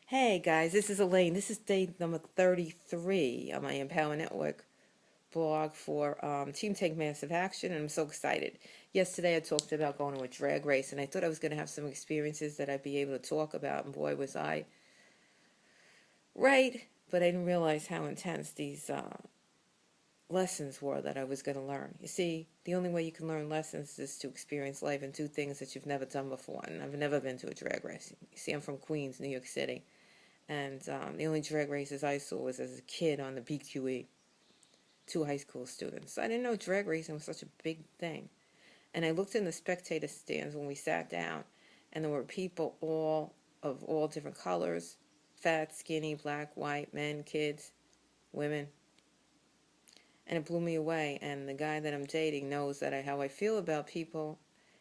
Hey guys, this is Elaine. This is day number 33 on my Empower Network blog for Team Take Massive Action, and I'm so excited. Yesterday I talked about going to a drag race, and I thought I was going to have some experiences that I'd be able to talk about, and boy was I right, but I didn't realize how intense these lessons were that I was going to learn. You see, the only way you can learn lessons is to experience life and do things that you've never done before, and I've never been to a drag race. You see, I'm from Queens, New York City. And the only drag races I saw was as a kid on the BQE, two high school students. I didn't know drag racing was such a big thing. And I looked in the spectator stands when we sat down, and there were people all different colors, fat, skinny, black, white, men, kids, women. And it blew me away. And the guy that I'm dating knows how I feel about people.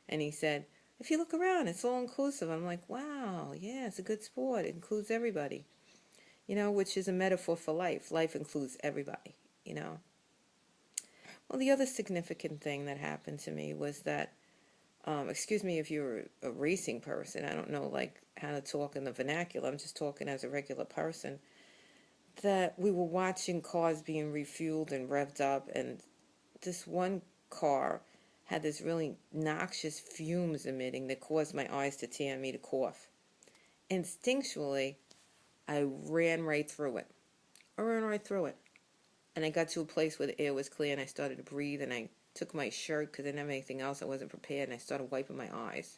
And he said, if you look around, it's all inclusive. I'm like, wow, yeah, it's a good sport. It includes everybody. Which is a metaphor for life. Life includes everybody. Well, the other significant thing that happened to me was that, excuse me if you're a racing person, I don't know how to talk in the vernacular, I'm just talking as a regular person, that we were watching cars being refueled and revved up, and this one car had this really noxious fumes emitting that caused my eyes to tear and me to cough. Instinctually, I ran right through it. And I got to a place where the air was clear, and I started to breathe, and I took my shirt because I didn't have anything else. I wasn't prepared, and I started wiping my eyes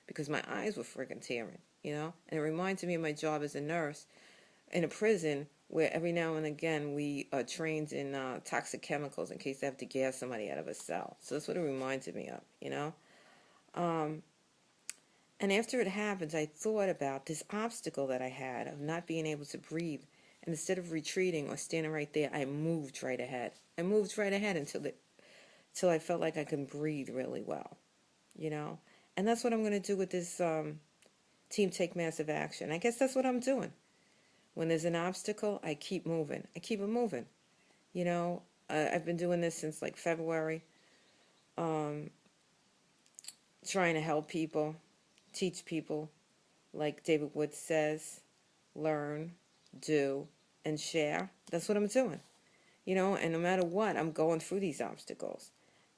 because my eyes were friggin' tearing. And it reminded me of my job as a nurse in a prison where every now and again we are trained in toxic chemicals in case they have to gas somebody out of a cell. So that's what it reminded me of. And after it happened, I thought about this obstacle that I had of not being able to breathe. And instead of retreating or standing right there, I moved right ahead. I moved right ahead until I felt like I could breathe really well. And that's what I'm going to do with this Team Take Massive Action. I guess that's what I'm doing. When there's an obstacle, I keep moving. I keep it moving. I've been doing this since February, trying to help people, teach people, like David Wood says, learn, do, and share. That's what I'm doing. And no matter what, I'm going through these obstacles.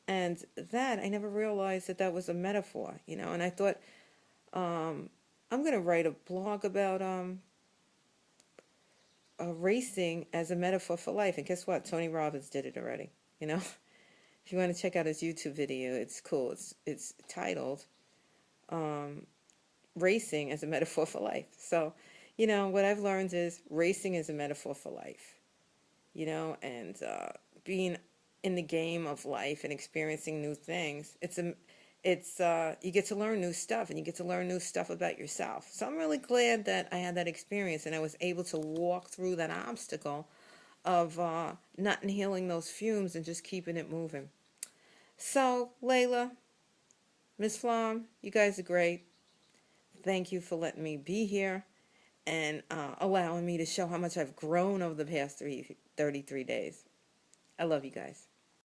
And that, I never realized that was a metaphor, and I thought, I'm going to write a blog about racing as a metaphor for life. And guess what? Tony Robbins did it already, If you want to check out his YouTube video, it's cool. It's titled Racing as a Metaphor for Life. So, what I've learned is racing is a metaphor for life, and being in the game of life and experiencing new things. You get to learn new stuff, and you get to learn new stuff about yourself. So I'm really glad that I had that experience and I was able to walk through that obstacle of not inhaling those fumes and just keeping it moving. So, Layla, Miss Flom, you guys are great. Thank you for letting me be here and allowing me to show how much I've grown over the past 33 days. I love you guys.